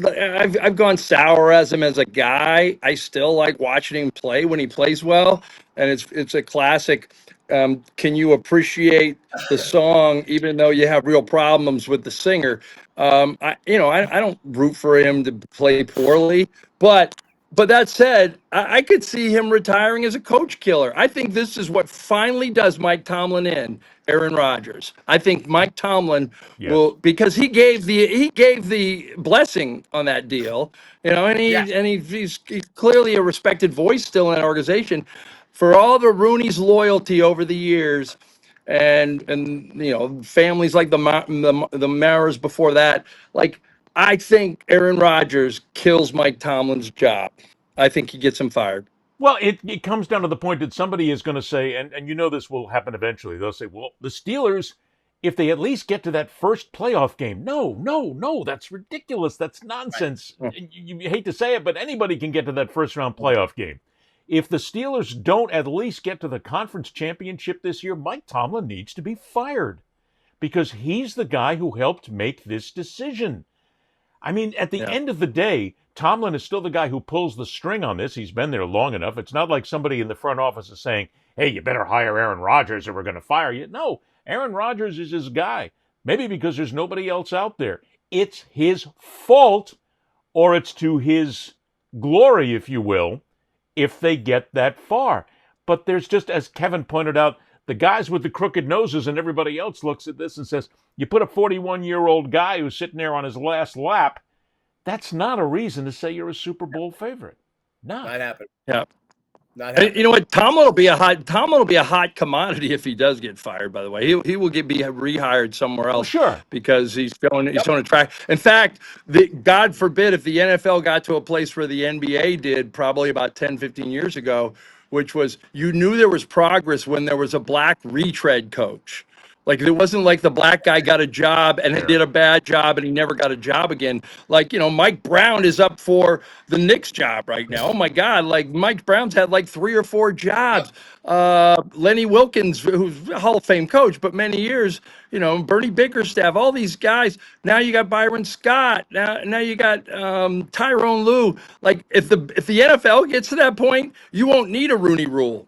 I've gone sour as him as a guy. I still like watching him play when he plays well, and it's a classic. Can you appreciate the song even though you have real problems with the singer? I don't root for him to play poorly, but that said, I could see him retiring as a coach killer. I think this is what finally does Mike Tomlin in Aaron Rodgers. I think Mike Tomlin will, Yes. because he gave the blessing on that deal, and Yes. he's clearly a respected voice still in that organization. For all the Rooney's loyalty over the years, and families like the Maras before that, like, I think Aaron Rodgers kills Mike Tomlin's job. I think he gets him fired. Well, it comes down to the point that somebody is going to say, and you know this will happen eventually. They'll say, well, the Steelers, if they at least get to that first playoff game. No, no, no, that's ridiculous. That's Right. nonsense. You hate to say it, but anybody can get to that first round playoff game. If the Steelers don't at least get to the conference championship this year, Mike Tomlin needs to be fired because he's the guy who helped make this decision. I mean, at the Yeah. end of the day, Tomlin is still the guy who pulls the string on this. He's been there long enough. It's not like somebody in the front office is saying, hey, you better hire Aaron Rodgers or we're going to fire you. No, Aaron Rodgers is his guy. Maybe because there's nobody else out there. It's his fault, or it's to his glory, if you will, if they get that far. But there's just, as Kevin pointed out, the guys with the crooked noses and everybody else looks at this and says, you put a 41-year-old guy who's sitting there on his last lap, that's not a reason to say you're a Super Bowl favorite. No. Not happening. Yeah. Not And happening. you know what? Tomlin will be a hot commodity if he does get fired. By the way, he will be rehired somewhere Well, else sure. because he's Yep. showing a track. In fact, God forbid if the NFL got to a place where the NBA did probably about 10, 15 years ago, which was you knew there was progress when there was a black retread coach. Like it wasn't like the black guy got a job and Sure. did a bad job and he never got a job again. Like, Mike Brown is up for the Knicks job right now. Oh my God. Like Mike Brown's had like 3 or 4 Yep. jobs. Lenny Wilkins, who's a Hall of Fame coach, but many years, Bernie Bickerstaff, all these guys. Now you got Byron Scott. Now you got Tyrone Lue. Like if the NFL gets to that point, you won't need a Rooney Rule.